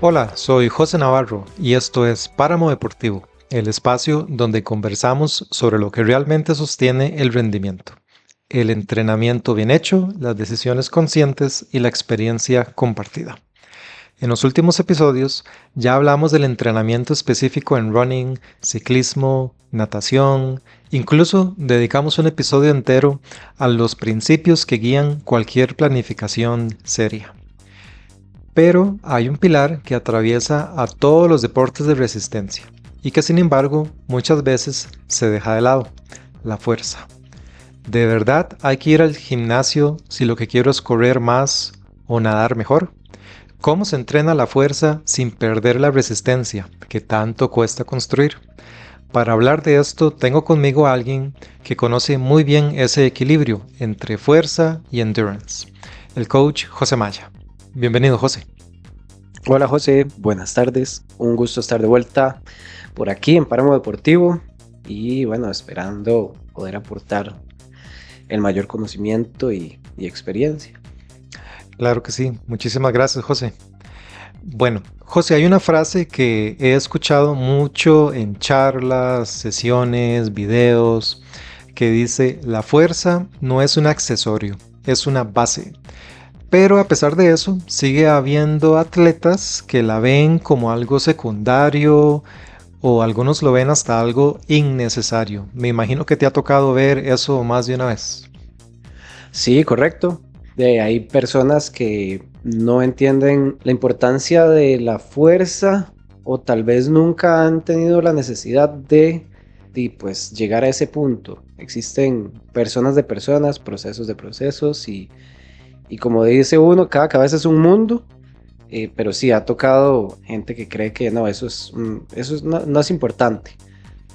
Hola, soy José Navarro y esto es Páramo Deportivo, el espacio donde conversamos sobre lo que realmente sostiene el rendimiento, el entrenamiento bien hecho, las decisiones conscientes y la experiencia compartida. En los últimos episodios ya hablamos del entrenamiento específico en running, ciclismo, natación, incluso dedicamos un episodio entero a los principios que guían cualquier planificación seria. Pero hay un pilar que atraviesa a todos los deportes de resistencia y que sin embargo muchas veces se deja de lado, la fuerza. ¿De verdad hay que ir al gimnasio si lo que quiero es correr más o nadar mejor? ¿Cómo se entrena la fuerza sin perder la resistencia que tanto cuesta construir? Para hablar de esto tengo conmigo a alguien que conoce muy bien ese equilibrio entre fuerza y endurance, el coach José Maya. Bienvenido, José. Hola José, buenas tardes. Un gusto estar de vuelta por aquí en Páramo Deportivo y bueno, esperando poder aportar el mayor conocimiento y experiencia. Claro que sí. Muchísimas gracias, José. Bueno, José, hay una frase que he escuchado mucho en charlas, sesiones, videos, que dice, la fuerza no es un accesorio, es una base. Pero a pesar de eso, sigue habiendo atletas que la ven como algo secundario o algunos lo ven hasta algo innecesario. Me imagino que te ha tocado ver eso más de una vez. Sí, correcto. Hay personas que no entienden la importancia de la fuerza o tal vez nunca han tenido la necesidad pues llegar a ese punto. Existen personas de personas, procesos de procesos y como dice uno, cada cabeza es un mundo. Pero sí, ha tocado gente que cree que no, no es importante,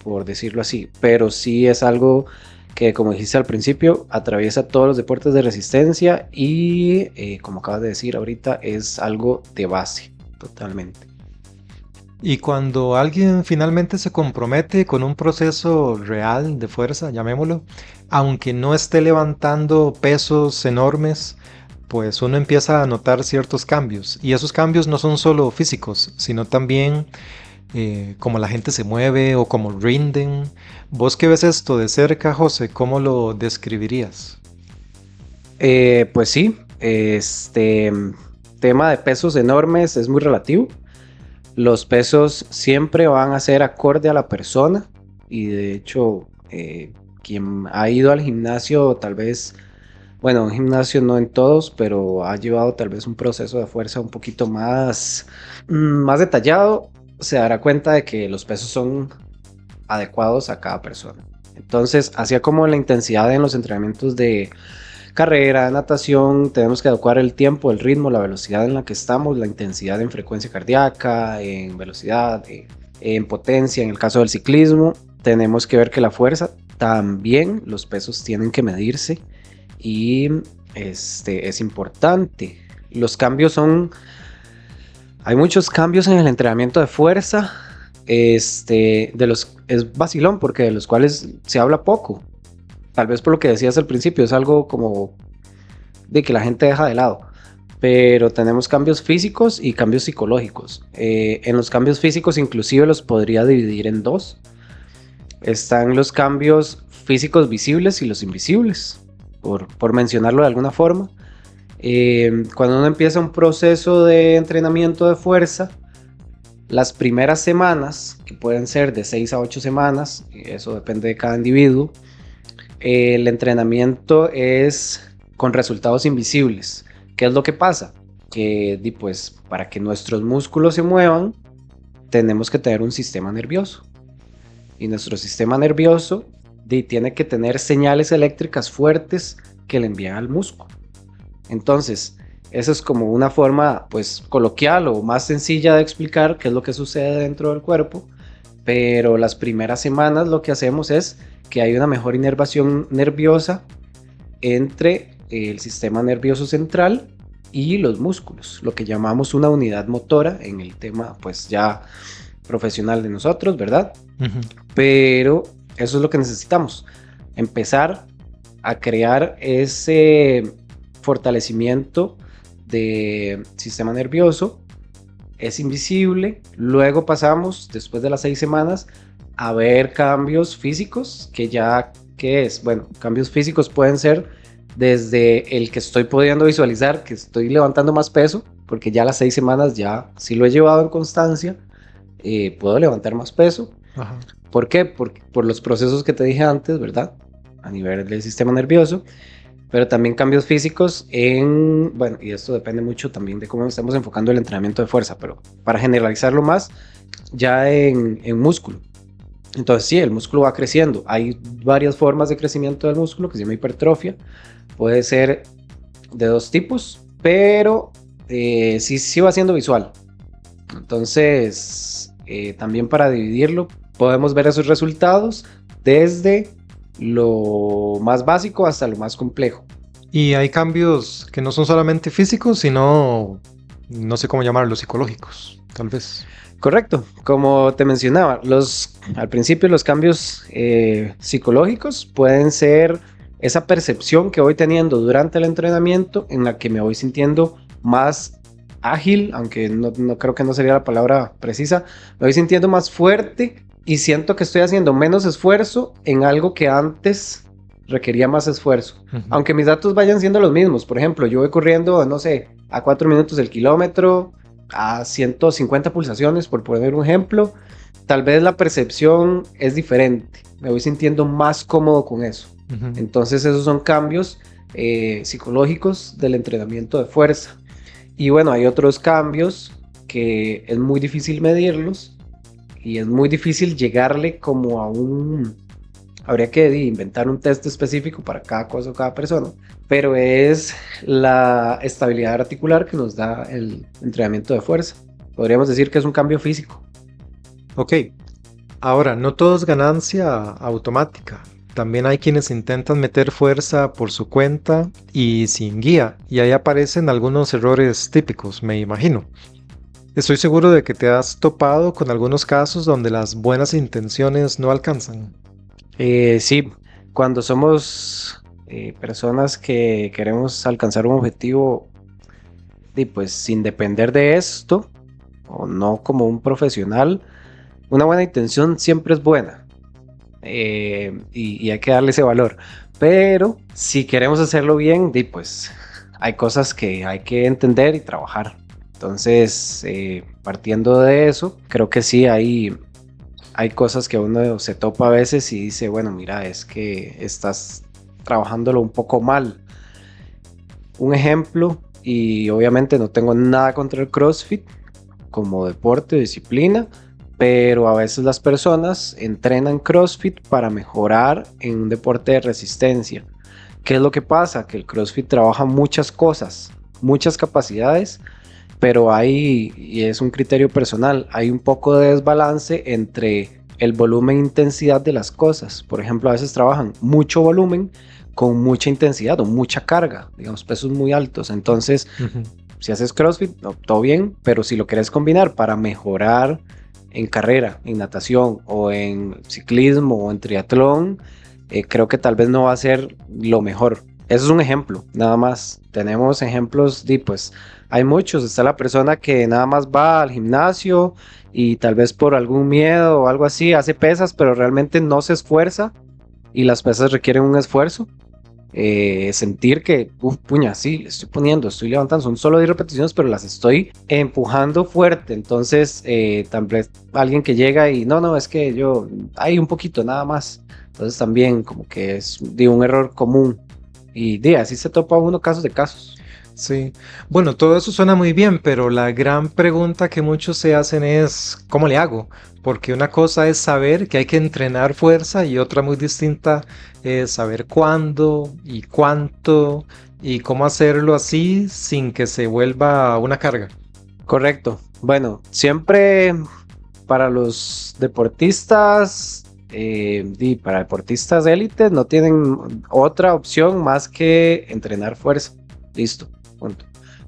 por decirlo así. Pero sí es algo que, como dijiste al principio, atraviesa todos los deportes de resistencia y, como acabas de decir ahorita, es algo de base, totalmente. Y cuando alguien finalmente se compromete con un proceso real de fuerza, llamémoslo, aunque no esté levantando pesos enormes, pues uno empieza a notar ciertos cambios. Y esos cambios no son solo físicos, sino también cómo la gente se mueve o cómo rinden. Vos que ves esto de cerca, José, ¿cómo lo describirías? Pues sí, este tema de pesos enormes es muy relativo. Los pesos siempre van a ser acorde a la persona y de hecho quien ha ido al gimnasio tal vez, bueno, un gimnasio no en todos, pero ha llevado tal vez un proceso de fuerza un poquito más detallado, se dará cuenta de que los pesos son adecuados a cada persona. Entonces, así como la intensidad en los entrenamientos de carrera, natación, tenemos que adecuar el tiempo, el ritmo, la velocidad en la que estamos, la intensidad en frecuencia cardíaca, en velocidad, en potencia. En el caso del ciclismo, tenemos que ver que la fuerza también, los pesos tienen que medirse y es importante. Los cambios hay muchos cambios en el entrenamiento de fuerza, es vacilón porque de los cuales se habla poco. Tal vez por lo que decías al principio, es algo como de que la gente deja de lado. Pero tenemos cambios físicos y cambios psicológicos. En los cambios físicos inclusive los podría dividir en dos. Están los cambios físicos visibles y los invisibles, por mencionarlo de alguna forma. Cuando uno empieza un proceso de entrenamiento de fuerza, las primeras semanas, que pueden ser de 6 a 8 semanas, eso depende de cada individuo, el entrenamiento es con resultados invisibles. ¿Qué es lo que pasa? Que pues, para que nuestros músculos se muevan, tenemos que tener un sistema nervioso. Y nuestro sistema nervioso tiene que tener señales eléctricas fuertes que le envían al músculo. Entonces, esa es como una forma pues coloquial o más sencilla de explicar qué es lo que sucede dentro del cuerpo. Pero las primeras semanas lo que hacemos es que hay una mejor inervación nerviosa entre el sistema nervioso central y los músculos, lo que llamamos una unidad motora en el tema pues ya profesional de nosotros, ¿verdad? Ujú. Pero eso es lo que necesitamos, empezar a crear ese fortalecimiento del sistema nervioso es invisible. Luego pasamos, después de las 6 semanas, a ver cambios físicos, que ya, ¿qué es? Bueno, cambios físicos pueden ser desde el que estoy pudiendo visualizar, que estoy levantando más peso, porque ya las 6 semanas ya sí lo he llevado en constancia, puedo levantar más peso. Ajá. ¿Por qué? Por los procesos que te dije antes, ¿verdad? A nivel del sistema nervioso, pero también cambios físicos bueno, y esto depende mucho también de cómo estamos enfocando el entrenamiento de fuerza, pero para generalizarlo más, ya en músculo. Entonces sí, el músculo va creciendo. Hay varias formas de crecimiento del músculo que se llama hipertrofia. Puede ser de dos tipos, pero sí va siendo visual. Entonces, también para dividirlo, podemos ver esos resultados desde lo más básico hasta lo más complejo. Y hay cambios que no son solamente físicos, sino, no sé cómo llamarlos, psicológicos, tal vez. Correcto, como te mencionaba, al principio los cambios psicológicos pueden ser esa percepción que voy teniendo durante el entrenamiento en la que me voy sintiendo más ágil, aunque no creo que no sería la palabra precisa, me voy sintiendo más fuerte y siento que estoy haciendo menos esfuerzo en algo que antes requería más esfuerzo. Aunque mis datos vayan siendo los mismos, por ejemplo, yo voy corriendo, no sé, a 4 minutos el kilómetro, a 150 pulsaciones, por poner un ejemplo, tal vez la percepción es diferente, me voy sintiendo más cómodo con eso. Entonces esos son cambios psicológicos del entrenamiento de fuerza. Y bueno, hay otros cambios que es muy difícil medirlos y es muy difícil llegarle como a habría que inventar un test específico para cada cosa o cada persona, pero es la estabilidad articular que nos da el entrenamiento de fuerza. Podríamos decir que es un cambio físico. Ok, ahora, no todo es ganancia automática. También hay quienes intentan meter fuerza por su cuenta y sin guía, y ahí aparecen algunos errores típicos, me imagino. Estoy seguro de que te has topado con algunos casos donde las buenas intenciones no alcanzan. Sí, cuando somos personas que queremos alcanzar un objetivo, y pues sin depender de esto, o no como un profesional, una buena intención siempre es buena. Y hay que darle ese valor. Pero si queremos hacerlo bien, pues hay cosas que hay que entender y trabajar. Entonces, partiendo de eso, creo que sí hay cosas que uno se topa a veces y dice, bueno, mira, es que estás trabajándolo un poco mal. Un ejemplo, y obviamente no tengo nada contra el CrossFit como deporte o disciplina, pero a veces las personas entrenan CrossFit para mejorar en un deporte de resistencia. ¿Qué es lo que pasa? Que el CrossFit trabaja muchas cosas, muchas capacidades, pero y es un criterio personal, hay un poco de desbalance entre el volumen e intensidad de las cosas. Por ejemplo, a veces trabajan mucho volumen con mucha intensidad o mucha carga, digamos, pesos muy altos. Entonces, si haces CrossFit, no, todo bien, pero si lo quieres combinar para mejorar en carrera, en natación o en ciclismo o en triatlón, creo que tal vez no va a ser lo mejor. Eso es un ejemplo, nada más. Tenemos ejemplos pues hay muchos. Está la persona que nada más va al gimnasio y tal vez por algún miedo o algo así hace pesas, pero realmente no se esfuerza y las pesas requieren un esfuerzo. Sentir que, puña, sí, estoy levantando, son solo 10 repeticiones, pero las estoy empujando fuerte. Entonces, tal vez alguien que llega y no, es que hay un poquito nada más. Entonces, también como que es un error común. Y así se topa uno casos de casos. Sí, bueno, todo eso suena muy bien, pero la gran pregunta que muchos se hacen es, ¿cómo le hago? Porque una cosa es saber que hay que entrenar fuerza y otra muy distinta es saber cuándo y cuánto y cómo hacerlo así sin que se vuelva una carga. Correcto. Bueno, siempre para los deportistas y para deportistas élites no tienen otra opción más que entrenar fuerza. Listo. Punto.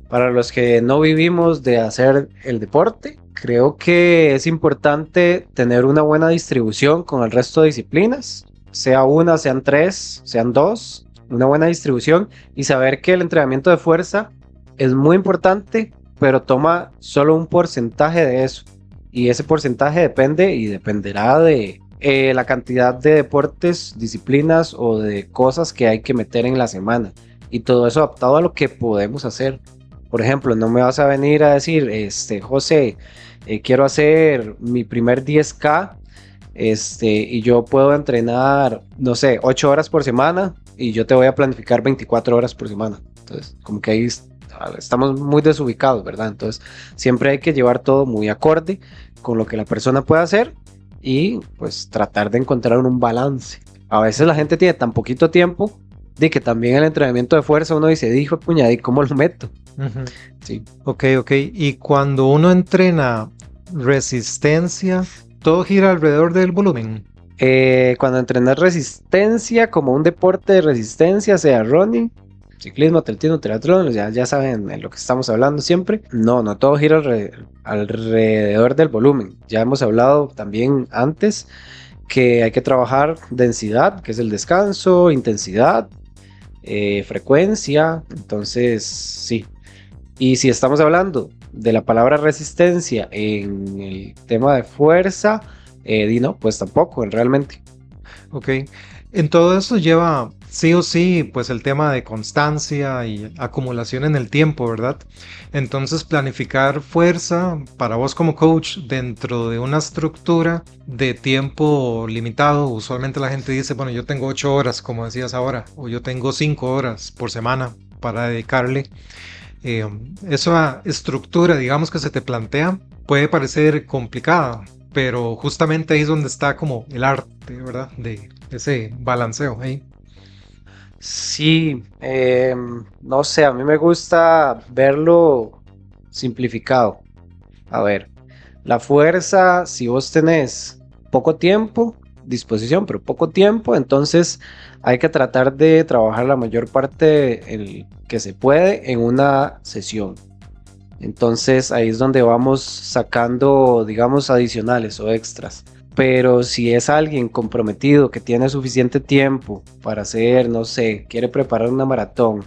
Para los que no vivimos de hacer el deporte, creo que es importante tener una buena distribución con el resto de disciplinas, sea una, sean tres, sean dos, una buena distribución y saber que el entrenamiento de fuerza es muy importante pero toma solo un porcentaje de eso. Y ese porcentaje depende y dependerá de la cantidad de deportes, disciplinas o de cosas que hay que meter en la semana. Y todo eso adaptado a lo que podemos hacer. Por ejemplo, no me vas a venir a decir, José, quiero hacer mi primer 10K, y yo puedo entrenar, no sé, 8 horas por semana y yo te voy a planificar 24 horas por semana. Entonces, como que ahí estamos muy desubicados, ¿verdad? Entonces, siempre hay que llevar todo muy acorde con lo que la persona puede hacer y pues tratar de encontrar un balance. A veces la gente tiene tan poquito tiempo de que también el entrenamiento de fuerza uno dice, dijo, puñada, ¿y cómo lo meto? Ujú. Sí. Ok. Y cuando uno entrena resistencia, todo gira alrededor del volumen. Cuando entrenas resistencia como un deporte de resistencia, sea running, ciclismo, atletismo, triatlón, ya saben de lo que estamos hablando siempre. No todo gira alrededor del volumen. Ya hemos hablado también antes que hay que trabajar densidad, que es el descanso, intensidad, frecuencia. Entonces, sí. Y si estamos hablando de la palabra resistencia en el tema de fuerza, no, pues tampoco, realmente. Ok. En todo esto lleva sí o sí, pues el tema de constancia y acumulación en el tiempo, ¿verdad? Entonces, planificar fuerza para vos como coach dentro de una estructura de tiempo limitado. Usualmente la gente dice, bueno, yo tengo 8 horas, como decías ahora, o yo tengo 5 horas por semana para dedicarle. Esa estructura, digamos, que se te plantea, puede parecer complicada, pero justamente ahí es donde está como el arte, ¿verdad? De ese balanceo ahí. Sí, no sé, a mí me gusta verlo simplificado. A ver, la fuerza, si vos tenés poco tiempo, disposición, pero poco tiempo, entonces hay que tratar de trabajar la mayor parte que se puede en una sesión. Entonces ahí es donde vamos sacando, digamos, adicionales o extras. Pero si es alguien comprometido que tiene suficiente tiempo para hacer, no sé, quiere preparar una maratón,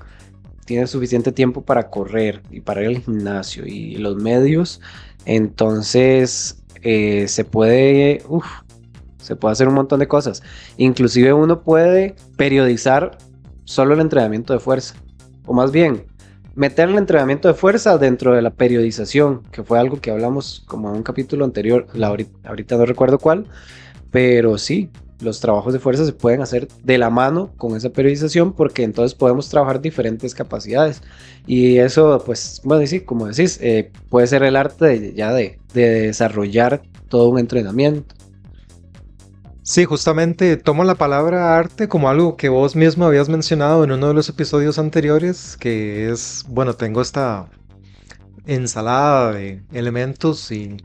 tiene suficiente tiempo para correr y para ir al gimnasio y los medios, entonces se puede hacer un montón de cosas. Inclusive uno puede periodizar solo el entrenamiento de fuerza, o más bien meter el entrenamiento de fuerza dentro de la periodización, que fue algo que hablamos como en un capítulo anterior, ahorita no recuerdo cuál, pero sí, los trabajos de fuerza se pueden hacer de la mano con esa periodización porque entonces podemos trabajar diferentes capacidades y eso pues, bueno, sí, como decís, puede ser el arte de desarrollar todo un entrenamiento. Sí, justamente tomo la palabra arte como algo que vos mismo habías mencionado en uno de los episodios anteriores, que es, bueno, tengo esta ensalada de elementos y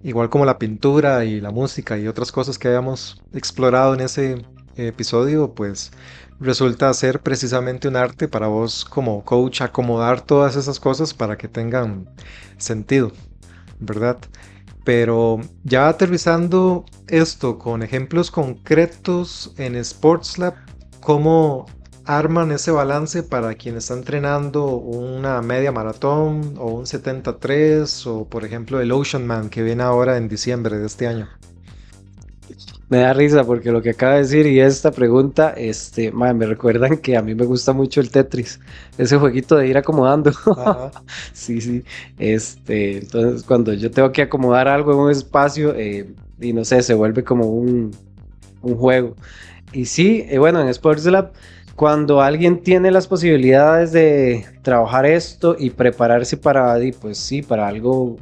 igual como la pintura y la música y otras cosas que habíamos explorado en ese episodio, pues resulta ser precisamente un arte para vos como coach acomodar todas esas cosas para que tengan sentido, ¿verdad? Pero ya aterrizando esto con ejemplos concretos en SportsLab, ¿cómo arman ese balance para quien está entrenando una media maratón o un 73 o por ejemplo el Ocean Man que viene ahora en diciembre de este año? Me da risa porque lo que acaba de decir y esta pregunta, me recuerdan que a mí me gusta mucho el Tetris, ese jueguito de ir acomodando. Ajá. Sí, sí. Entonces cuando yo tengo que acomodar algo en un espacio, y no sé, se vuelve como un juego. Y sí, bueno, en Sports Lab, cuando alguien tiene las posibilidades de trabajar esto y prepararse para, pues sí, para algo,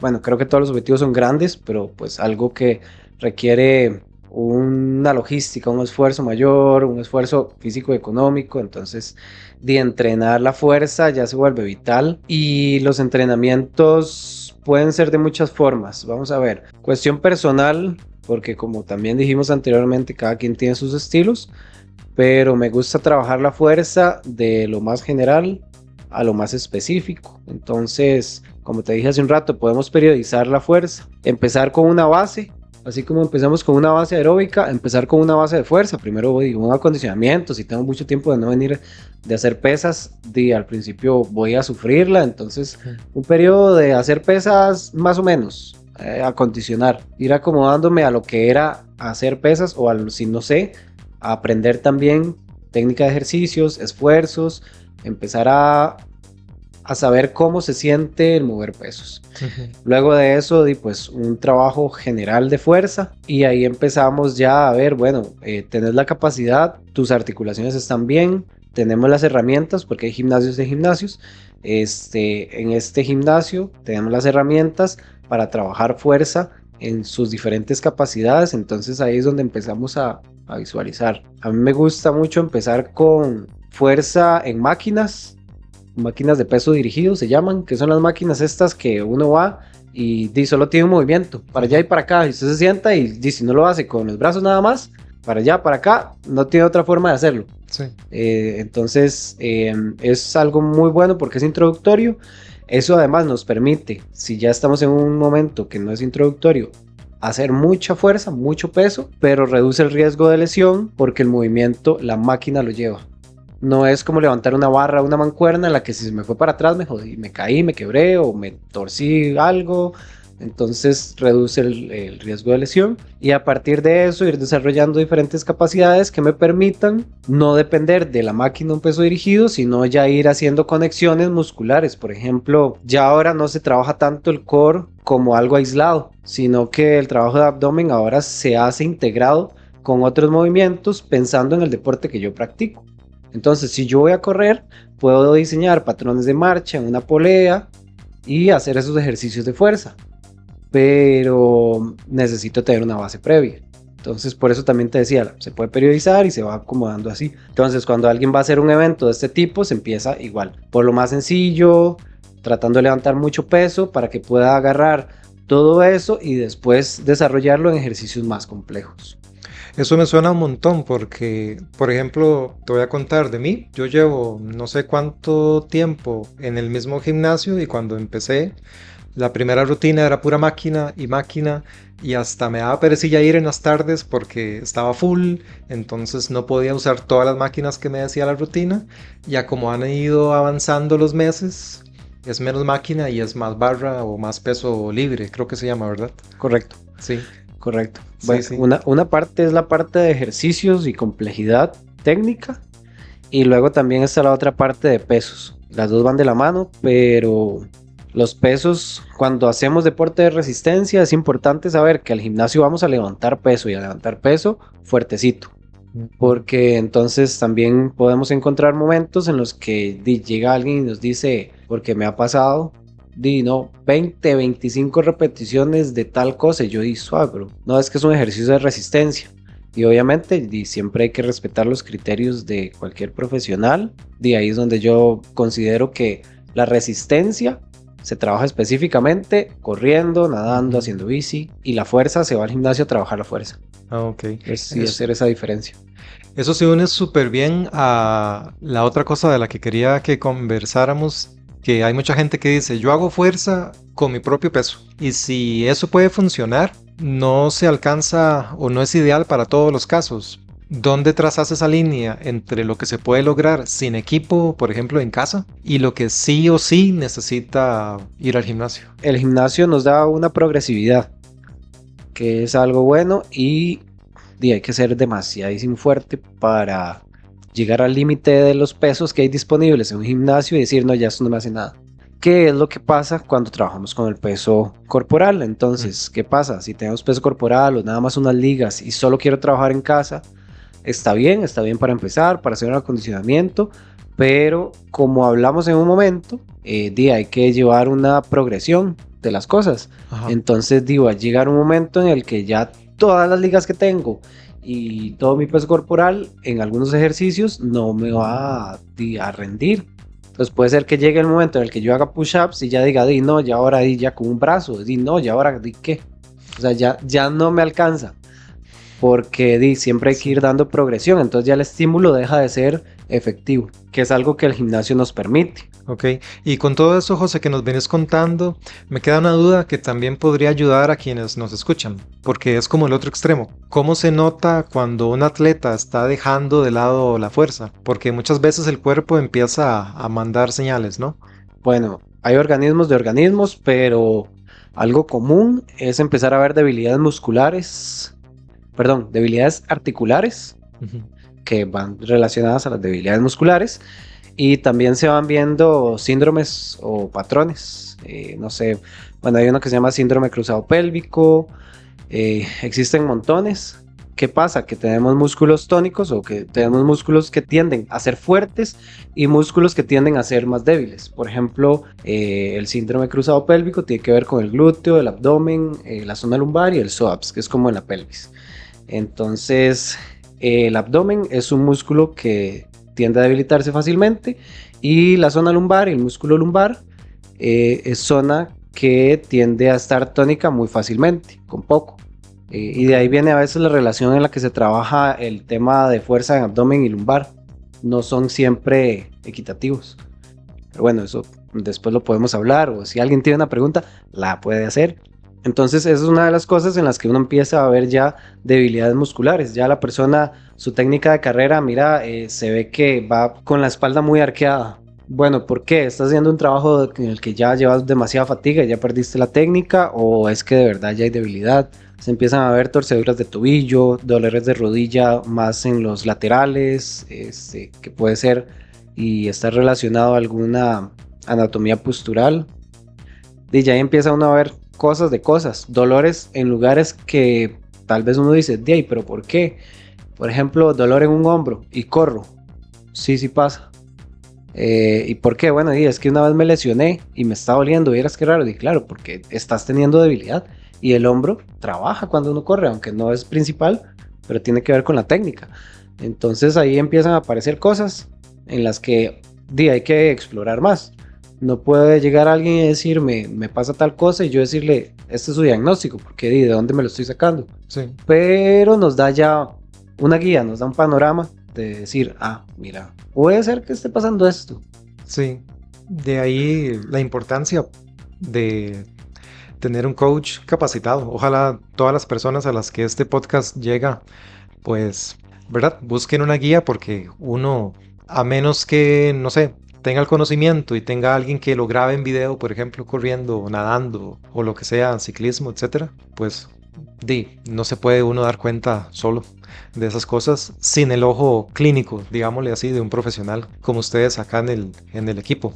bueno, creo que todos los objetivos son grandes, pero pues algo que requiere una logística, un esfuerzo mayor, un esfuerzo físico y económico, entonces de entrenar la fuerza ya se vuelve vital y los entrenamientos pueden ser de muchas formas. Vamos a ver, cuestión personal, porque como también dijimos anteriormente, cada quien tiene sus estilos, pero me gusta trabajar la fuerza de lo más general a lo más específico. Entonces, como te dije hace un rato, podemos periodizar la fuerza, empezar con una base, Así como empezamos con una base aeróbica, empezar con una base de fuerza. Primero voy un acondicionamiento. Si tengo mucho tiempo de no venir de hacer pesas, al principio voy a sufrirla. Entonces, un periodo de hacer pesas más o menos, acondicionar, ir acomodándome a lo que era hacer pesas o si no sé, a aprender también técnica de ejercicios, esfuerzos, empezar a saber cómo se siente el mover pesos. Luego de eso, pues un trabajo general de fuerza y ahí empezamos ya a ver, bueno, tenés la capacidad, tus articulaciones están bien, tenemos las herramientas, porque hay gimnasios de gimnasios. En este gimnasio tenemos las herramientas para trabajar fuerza en sus diferentes capacidades, entonces ahí es donde empezamos a visualizar. A mí me gusta mucho empezar con fuerza en máquinas de peso dirigido se llaman, que son las máquinas estas que uno va y solo tiene un movimiento para allá y para acá, y usted se sienta y si no lo hace con los brazos nada más, para allá, para acá, no tiene otra forma de hacerlo. Sí. Entonces es algo muy bueno porque es introductorio. Eso además nos permite, si ya estamos en un momento que no es introductorio, hacer mucha fuerza, mucho peso, pero reduce el riesgo de lesión porque el movimiento, la máquina lo lleva. No es como levantar una barra, una mancuerna en la que si se me fue para atrás me jodí, me caí, me quebré o me torcí algo. Entonces reduce el riesgo de lesión y a partir de eso ir desarrollando diferentes capacidades que me permitan no depender de la máquina un peso dirigido, sino ya ir haciendo conexiones musculares. Por ejemplo, ya ahora no se trabaja tanto el core como algo aislado, sino que el trabajo de abdomen ahora se hace integrado con otros movimientos pensando en el deporte que yo practico. Entonces, si yo voy a correr, puedo diseñar patrones de marcha en una polea y hacer esos ejercicios de fuerza, pero necesito tener una base previa. Entonces, por eso también te decía, se puede periodizar y se va acomodando así. Entonces, cuando alguien va a hacer un evento de este tipo, se empieza igual, por lo más sencillo, tratando de levantar mucho peso para que pueda agarrar todo eso y después desarrollarlo en ejercicios más complejos. Eso me suena un montón porque, por ejemplo, te voy a contar de mí. Yo llevo no sé cuánto tiempo en el mismo gimnasio y cuando empecé, la primera rutina era pura máquina y hasta me daba perecilla ir en las tardes porque estaba full, entonces no podía usar todas las máquinas que me decía la rutina. Ya como han ido avanzando los meses, es menos máquina y es más barra o más peso libre, creo que se llama, ¿verdad? Correcto. Sí. Correcto. Bueno, Sí. Una parte es la parte de ejercicios y complejidad técnica y luego también está la otra parte de pesos. Las dos van de la mano, pero los pesos, cuando hacemos deporte de resistencia, es importante saber que al gimnasio vamos a levantar peso y a levantar peso fuertecito, porque entonces también podemos encontrar momentos en los que llega alguien y nos dice, porque me ha pasado, no, 20, 25 repeticiones de tal cosa. Y yo suagro. No, es que es un ejercicio de resistencia. Y obviamente siempre hay que respetar los criterios de cualquier profesional. De ahí es donde yo considero que la resistencia se trabaja específicamente corriendo, nadando, haciendo bici. Y la fuerza se va al gimnasio a trabajar la fuerza. Ah, ok. Es hacer esa diferencia. Eso se une súper bien a la otra cosa de la que quería que conversáramos, que hay mucha gente que dice, yo hago fuerza con mi propio peso. Y si eso puede funcionar, no se alcanza o no es ideal para todos los casos. ¿Dónde trazas esa línea entre lo que se puede lograr sin equipo, por ejemplo, en casa, y lo que sí o sí necesita ir al gimnasio? El gimnasio nos da una progresividad, que es algo bueno y hay que ser demasiadísimo fuerte para llegar al límite de los pesos que hay disponibles en un gimnasio y decir, no, ya eso no me hace nada. ¿Qué es lo que pasa cuando trabajamos con el peso corporal? Entonces, ¿qué pasa? Si tenemos peso corporal o nada más unas ligas y solo quiero trabajar en casa, está bien para empezar, para hacer un acondicionamiento, pero como hablamos en un momento, hay que llevar una progresión de las cosas. Ajá. Entonces, va a llegar un momento en el que ya todas las ligas que tengo y todo mi peso corporal en algunos ejercicios no me va a rendir. Entonces puede ser que llegue el momento en el que yo haga push-ups y ya diga, no, ya ahora ya con un brazo, no, ya ahora ¿qué? O sea, ya no me alcanza, porque siempre hay que ir dando progresión. Entonces ya el estímulo deja de ser efectivo, que es algo que el gimnasio nos permite. Ok, y con todo eso, José, que nos vienes contando, me queda una duda que también podría ayudar a quienes nos escuchan, porque es como el otro extremo. ¿Cómo se nota cuando un atleta está dejando de lado la fuerza? Porque muchas veces el cuerpo empieza a mandar señales, ¿no? Bueno, hay organismos de organismos, pero algo común es empezar a ver debilidades articulares Ujú. que van relacionadas a las debilidades musculares y también se van viendo síndromes o patrones. No sé, bueno, hay uno que se llama síndrome cruzado pélvico, existen montones. ¿Qué pasa? Que tenemos músculos tónicos o que tenemos músculos que tienden a ser fuertes y músculos que tienden a ser más débiles. Por ejemplo, el síndrome cruzado pélvico tiene que ver con el glúteo, el abdomen, la zona lumbar y el psoas, que es como en la pelvis. Entonces, el abdomen es un músculo que tiende a debilitarse fácilmente y la zona lumbar, el músculo lumbar, es zona que tiende a estar tónica muy fácilmente, con poco. Y de ahí viene a veces la relación en la que se trabaja el tema de fuerza en abdomen y lumbar. No son siempre equitativos. Pero bueno, eso después lo podemos hablar o si alguien tiene una pregunta, la puede hacer. Entonces, esa es una de las cosas en las que uno empieza a ver ya debilidades musculares. Ya la persona, su técnica de carrera, mira, se ve que va con la espalda muy arqueada. Bueno, ¿por qué? ¿Estás haciendo un trabajo en el que ya llevas demasiada fatiga y ya perdiste la técnica? ¿O es que de verdad ya hay debilidad? Se empiezan a ver torceduras de tobillo, dolores de rodilla más en los laterales, que puede ser y está relacionado a alguna anatomía postural. Y ya ahí empieza uno a ver cosas de cosas, dolores en lugares que tal vez uno dice, "Di, pero ¿por qué?". Por ejemplo, dolor en un hombro y corro. Sí, sí pasa. ¿Y por qué? Bueno, es que una vez me lesioné y me está doliendo, vieras qué raro. Y claro, porque estás teniendo debilidad y el hombro trabaja cuando uno corre, aunque no es principal, pero tiene que ver con la técnica. Entonces ahí empiezan a aparecer cosas en las que hay que explorar más. No puede llegar alguien y decirme, me pasa tal cosa y yo decirle, este es su diagnóstico, porque ¿de dónde me lo estoy sacando? Sí. Pero nos da ya una guía, nos da un panorama de decir, mira, puede ser que esté pasando esto. Sí, de ahí la importancia de tener un coach capacitado. Ojalá todas las personas a las que este podcast llega, pues, ¿verdad? Busquen una guía porque uno, a menos que, no sé, tenga el conocimiento y tenga alguien que lo grabe en video, por ejemplo, corriendo o nadando o lo que sea, ciclismo, etcétera, pues no se puede uno dar cuenta solo de esas cosas sin el ojo clínico, digámosle así, de un profesional como ustedes acá en el equipo.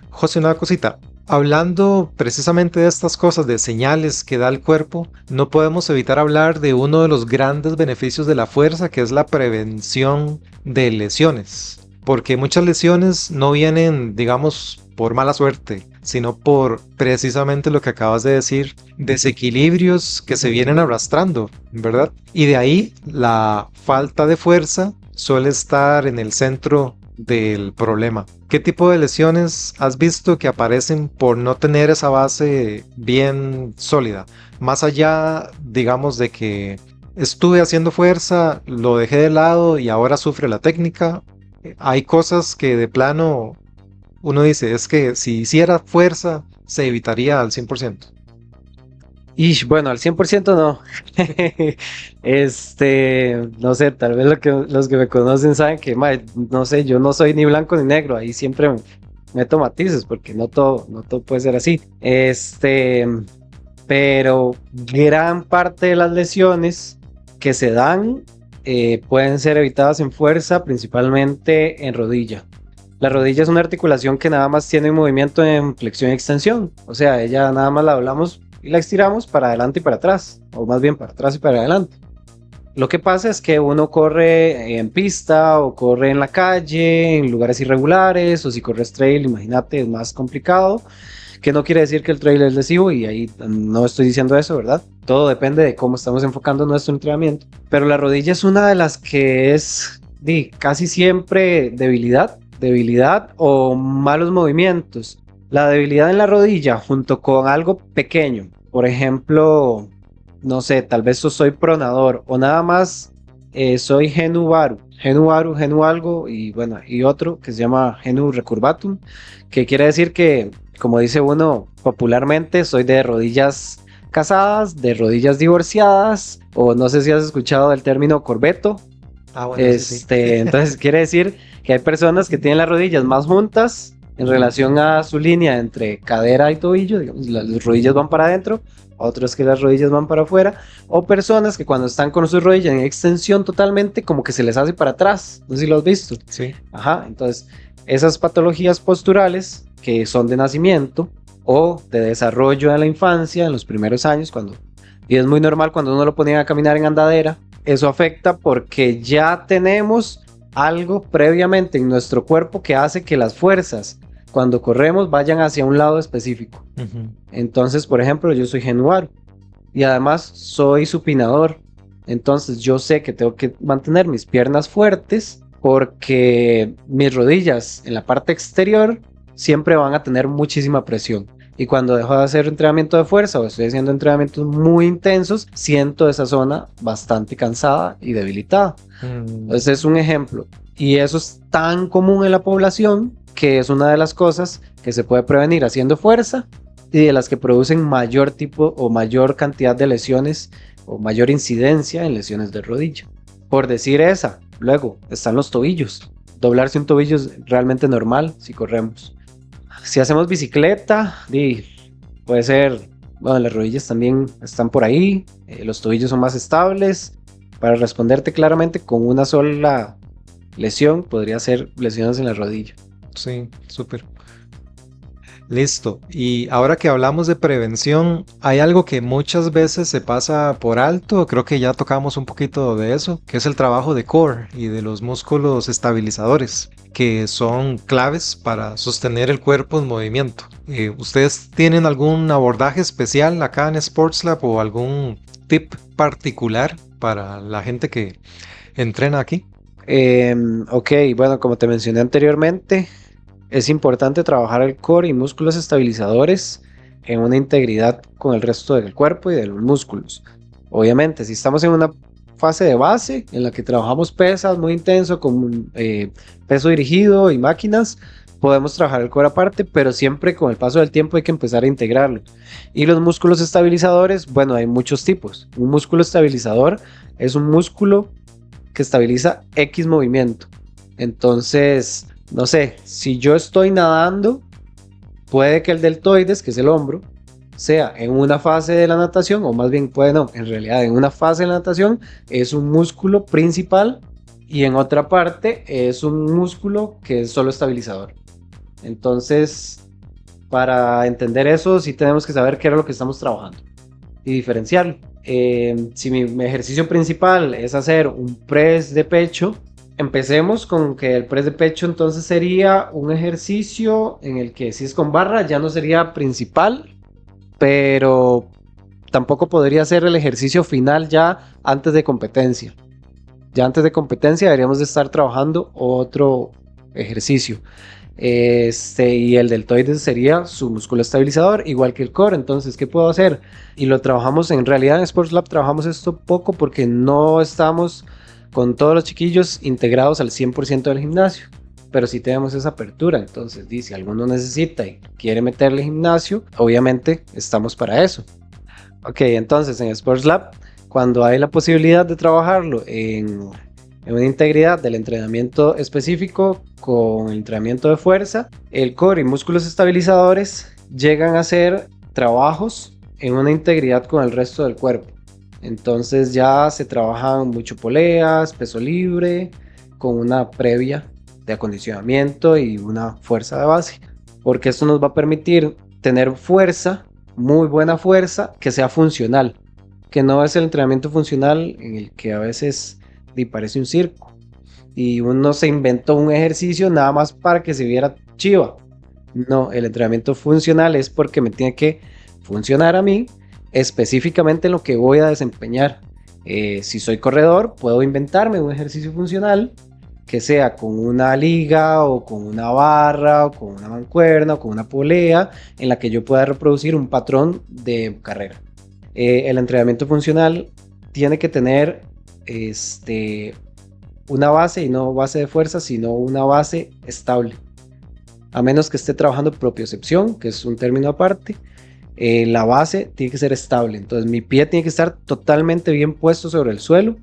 José, una cosita. Hablando precisamente de estas cosas, de señales que da el cuerpo, no podemos evitar hablar de uno de los grandes beneficios de la fuerza, que es la prevención de lesiones. Porque muchas lesiones no vienen, digamos, por mala suerte, sino por precisamente lo que acabas de decir, desequilibrios que se vienen arrastrando, ¿verdad? Y de ahí la falta de fuerza suele estar en el centro del problema. ¿Qué tipo de lesiones has visto que aparecen por no tener esa base bien sólida? Más allá, digamos, de que estuve haciendo fuerza, lo dejé de lado y ahora sufre la técnica. Hay cosas que de plano uno dice, es que si hiciera fuerza, se evitaría al 100%. Y bueno, al 100% no. No sé, tal vez los que me conocen saben que, no sé, yo no soy ni blanco ni negro, ahí siempre meto matices porque no todo puede ser así. Pero gran parte de las lesiones que se dan pueden ser evitadas en fuerza, principalmente en rodilla. La rodilla es una articulación que nada más tiene un movimiento en flexión y extensión, o sea, ella nada más la doblamos y la estiramos para adelante y para atrás, o más bien para atrás y para adelante. Lo que pasa es que uno corre en pista o corre en la calle, en lugares irregulares, o si corres trail, imagínate, es más complicado, que no quiere decir que el trail es lesivo y ahí no estoy diciendo eso, ¿verdad? Todo depende de cómo estamos enfocando nuestro entrenamiento. Pero la rodilla es una de las que es casi siempre debilidad o malos movimientos. La debilidad en la rodilla junto con algo pequeño, por ejemplo, no sé, tal vez soy pronador o nada más soy Genu Baru. genu varu, genu valgo y bueno, y otro que se llama genu recurvatum, que quiere decir que, como dice uno popularmente, soy de rodillas casadas, de rodillas divorciadas, o no sé si has escuchado el término corbeto. Ah, bueno, ese sí. Entonces quiere decir que hay personas que tienen las rodillas más juntas en relación a su línea entre cadera y tobillo, digamos, las rodillas van para adentro, otros que las rodillas van para afuera, o personas que cuando están con sus rodillas en extensión totalmente, como que se les hace para atrás, no sé si lo has visto. Sí. Ajá, entonces esas patologías posturales que son de nacimiento o de desarrollo en la infancia, en los primeros años, y es muy normal cuando uno lo ponía a caminar en andadera, eso afecta porque ya tenemos algo previamente en nuestro cuerpo que hace que las fuerzas cuando corremos vayan hacia un lado específico. Entonces, por ejemplo, yo soy genu varu y además soy supinador. Entonces yo sé que tengo que mantener mis piernas fuertes porque mis rodillas en la parte exterior siempre van a tener muchísima presión. Y cuando dejo de hacer entrenamiento de fuerza o estoy haciendo entrenamientos muy intensos, siento esa zona bastante cansada y debilitada. Entonces es un ejemplo. Y eso es tan común en la población que es una de las cosas que se puede prevenir haciendo fuerza y de las que producen mayor tipo o mayor cantidad de lesiones o mayor incidencia en lesiones de rodilla. Por decir esa, luego están los tobillos. Doblarse un tobillo es realmente normal si corremos. Si hacemos bicicleta, puede ser, bueno, las rodillas también están por ahí, los tobillos son más estables. Para responderte claramente, con una sola lesión podría ser lesiones en la rodilla. Sí, súper. Listo. Y ahora que hablamos de prevención, hay algo que muchas veces se pasa por alto, creo que ya tocamos un poquito de eso, que es el trabajo de core y de los músculos estabilizadores, que son claves para sostener el cuerpo en movimiento. ¿Ustedes tienen algún abordaje especial acá en Sports Lab o algún tip particular para la gente que entrena aquí? Ok, bueno, como te mencioné anteriormente, es importante trabajar el core y músculos estabilizadores en una integridad con el resto del cuerpo y de los músculos. Obviamente, si estamos en una fase de base en la que trabajamos pesas muy intenso con peso dirigido y máquinas, podemos trabajar el core aparte, pero siempre con el paso del tiempo hay que empezar a integrarlo. Y los músculos estabilizadores, bueno, hay muchos tipos. Un músculo estabilizador es un músculo que estabiliza X movimiento. Entonces, no sé, si yo estoy nadando, puede que el deltoides, que es el hombro, sea en una fase de la natación, o más bien puede no, en realidad en una fase de la natación es un músculo principal y en otra parte es un músculo que es solo estabilizador. Entonces, para entender eso, sí tenemos que saber qué era lo que estamos trabajando y diferenciarlo. Si mi ejercicio principal es hacer un press de pecho, empecemos con que el press de pecho entonces sería un ejercicio en el que si es con barra ya no sería principal, pero tampoco podría ser el ejercicio final ya antes de competencia. Ya antes de competencia deberíamos de estar trabajando otro ejercicio. Y el deltoides sería su músculo estabilizador, igual que el core. Entonces, ¿qué puedo hacer? Y lo trabajamos en realidad en Sports Lab, trabajamos esto poco porque no estamos con todos los chiquillos integrados al 100% del gimnasio, pero sí tenemos esa apertura. Entonces, si alguno necesita y quiere meterle gimnasio, obviamente estamos para eso. Ok, entonces en Sports Lab, cuando hay la posibilidad de trabajarlo en una integridad del entrenamiento específico con el entrenamiento de fuerza, el core y músculos estabilizadores llegan a ser trabajos en una integridad con el resto del cuerpo. Entonces ya se trabajan mucho poleas, peso libre, con una previa de acondicionamiento y una fuerza de base, porque esto nos va a permitir tener fuerza, muy buena fuerza, que sea funcional, que no es el entrenamiento funcional en el que a veces parece un circo y uno se inventó un ejercicio nada más para que se viera chiva. No, el entrenamiento funcional es porque me tiene que funcionar a mí específicamente en lo que voy a desempeñar. Si soy corredor, puedo inventarme un ejercicio funcional que sea con una liga o con una barra o con una mancuerna o con una polea en la que yo pueda reproducir un patrón de carrera. El entrenamiento funcional tiene que tener una base y no base de fuerza, sino una base estable. A menos que esté trabajando propiocepción, que es un término aparte, la base tiene que ser estable. Entonces mi pie tiene que estar totalmente bien puesto sobre el suelo,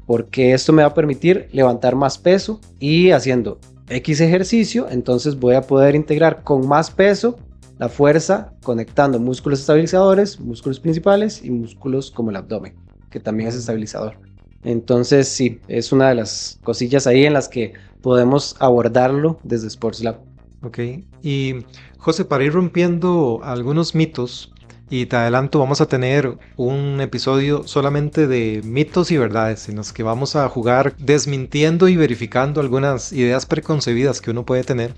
porque esto me va a permitir levantar más peso y haciendo X ejercicio, entonces voy a poder integrar con más peso la fuerza conectando músculos estabilizadores, músculos principales y músculos como el abdomen, que también es estabilizador. Entonces sí, es una de las cosillas ahí en las que podemos abordarlo desde Sports Lab. Ok, y José, para ir rompiendo algunos mitos, y te adelanto, vamos a tener un episodio solamente de mitos y verdades, en los que vamos a jugar desmintiendo y verificando algunas ideas preconcebidas que uno puede tener.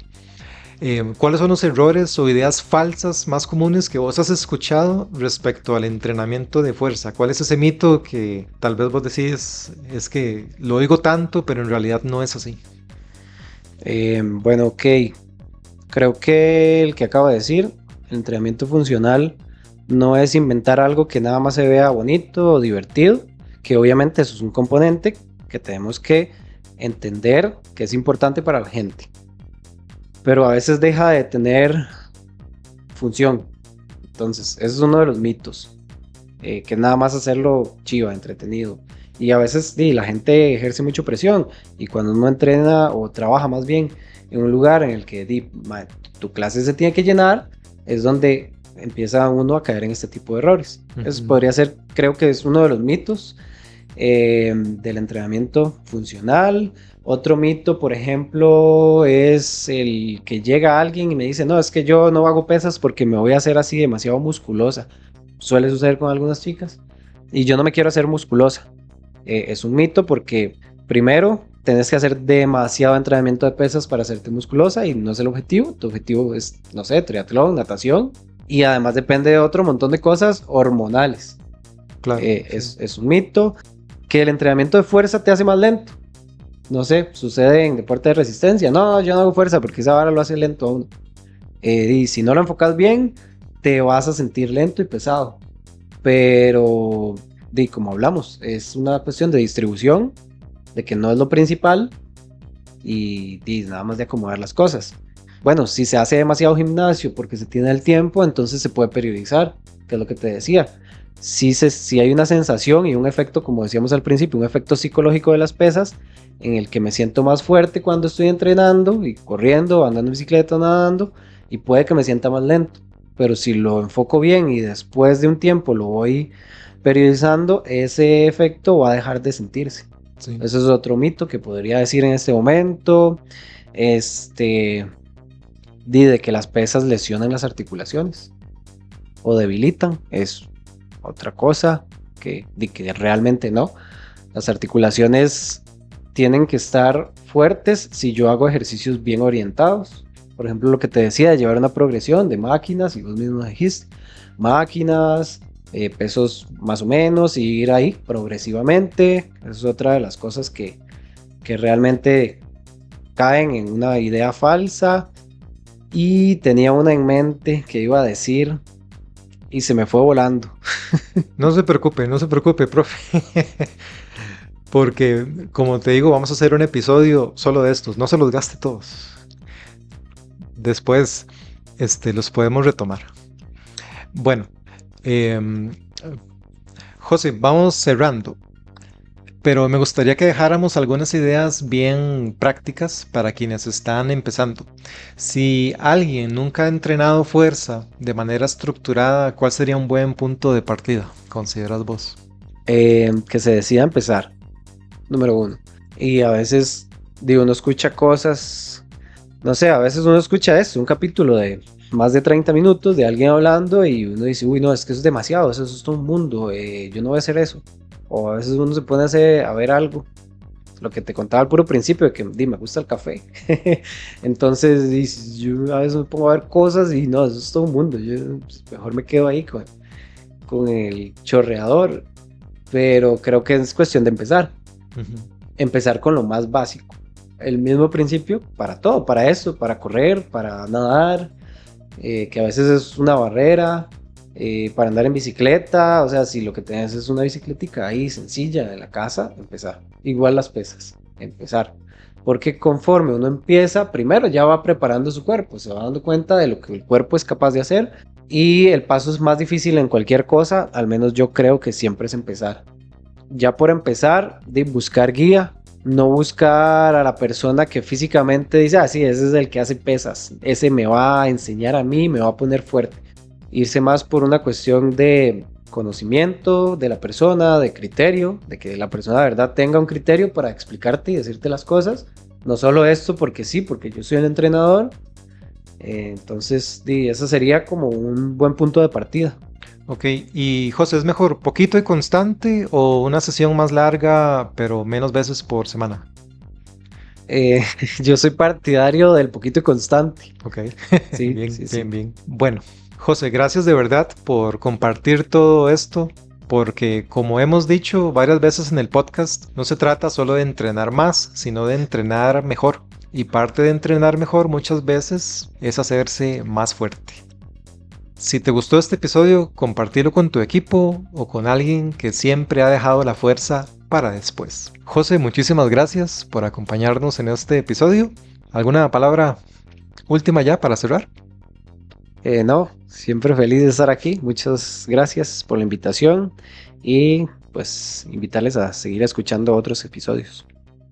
¿Cuáles son los errores o ideas falsas más comunes que vos has escuchado respecto al entrenamiento de fuerza? ¿Cuál es ese mito que tal vez vos decís es que lo oigo tanto, pero en realidad no es así? Bueno, ok. Creo que el que acabo de decir, el entrenamiento funcional, no es inventar algo que nada más se vea bonito o divertido, que obviamente eso es un componente que tenemos que entender que es importante para la gente, pero a veces deja de tener función. Entonces, ese es uno de los mitos, que nada más hacerlo chiva, entretenido. Y a veces la gente ejerce mucha presión y cuando uno entrena o trabaja más bien en un lugar en el que tu clase se tiene que llenar, es donde empieza uno a caer en este tipo de errores. Eso podría ser, creo que es uno de los mitos del entrenamiento funcional. Otro mito, por ejemplo, es el que llega alguien y me dice, no, es que yo no hago pesas porque me voy a hacer así demasiado musculosa. Suele suceder con algunas chicas. Y yo no me quiero hacer musculosa. Es un mito porque primero tenés que hacer demasiado entrenamiento de pesas para hacerte musculosa y no es el objetivo. Tu objetivo es, no sé, triatlón, natación. Y además depende de otro montón de cosas hormonales. Claro. Es un mito. Que el entrenamiento de fuerza te hace más lento. No sé, sucede en deporte de resistencia. No, yo no hago fuerza porque esa vara lo hace lento a uno. Y si no lo enfocas bien, te vas a sentir lento y pesado. Pero, como hablamos, es una cuestión de distribución, de que no es lo principal y nada más de acomodar las cosas. Bueno, si se hace demasiado gimnasio porque se tiene el tiempo, entonces se puede periodizar, que es lo que te decía. Si hay una sensación y un efecto, como decíamos al principio, un efecto psicológico de las pesas, en el que me siento más fuerte cuando estoy entrenando y corriendo, andando en bicicleta, nadando, y puede que me sienta más lento. Pero si lo enfoco bien y después de un tiempo lo voy periodizando, ese efecto va a dejar de sentirse. Sí. Eso es otro mito que podría decir en este momento. De que las pesas lesionan las articulaciones o debilitan, es otra cosa que realmente no. Las articulaciones tienen que estar fuertes si yo hago ejercicios bien orientados. Por ejemplo, lo que te decía de llevar una progresión de máquinas, y vos mismo dijiste, máquinas, pesos más o menos, y ir ahí progresivamente. Esa es otra de las cosas que realmente caen en una idea falsa. Y tenía una en mente que iba a decir y se me fue volando. No se preocupe, profe. Porque, como te digo, vamos a hacer un episodio solo de estos. No se los gaste todos. Después, los podemos retomar. Bueno, José, vamos cerrando. Pero me gustaría que dejáramos algunas ideas bien prácticas para quienes están empezando. Si alguien nunca ha entrenado fuerza de manera estructurada, ¿cuál sería un buen punto de partida, consideras vos? Que se decida empezar, número uno. Y a veces, uno escucha cosas, no sé, a veces uno escucha esto, un capítulo de más de 30 minutos de alguien hablando y uno dice, uy, no, es que eso es demasiado, eso es todo un mundo, yo no voy a hacer eso. O a veces uno se pone a ver algo, lo que te contaba al puro principio, de que me gusta el café. Entonces yo a veces me pongo a ver cosas y no, eso es todo un mundo. Yo mejor me quedo ahí con el chorreador. Pero creo que es cuestión de empezar. Empezar con lo más básico. El mismo principio para todo, para eso, para correr, para nadar, que a veces es una barrera. Para andar en bicicleta, o sea, si lo que tenés es una bicicletica ahí sencilla de la casa, empezar. Igual las pesas. empezar. Porque conforme uno empieza, primero ya va preparando su cuerpo, se va dando cuenta de lo que el cuerpo es capaz de hacer y el paso es más difícil en cualquier cosa, al menos yo creo que siempre es empezar. Ya por empezar, de buscar guía, no buscar a la persona que físicamente dice, ah, sí, ese es el que hace pesas, ese me va a enseñar a mí, me va a poner fuerte. Irse más por una cuestión de conocimiento de la persona, de criterio, de que la persona de verdad tenga un criterio para explicarte y decirte las cosas. No solo esto porque sí, porque yo soy el entrenador. Entonces, eso sería como un buen punto de partida. Ok, y José, ¿es mejor poquito y constante o una sesión más larga pero menos veces por semana? Eh, yo soy partidario del poquito y constante. Ok, Sí, bien, sí, sí. bien, bien. Bueno, José, gracias de verdad por compartir todo esto, porque como hemos dicho varias veces en el podcast, no se trata solo de entrenar más, sino de entrenar mejor. Y parte de entrenar mejor muchas veces es hacerse más fuerte. Si te gustó este episodio, compartilo con tu equipo o con alguien que siempre ha dejado la fuerza para después. José, muchísimas gracias por acompañarnos en este episodio. ¿Alguna palabra última ya para cerrar? No, siempre feliz de estar aquí. Muchas gracias por la invitación y pues invitarles a seguir escuchando otros episodios.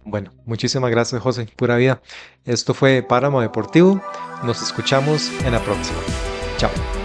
Bueno, muchísimas gracias, José. Pura vida. Esto fue Páramo Deportivo. Nos escuchamos en la próxima. Chao.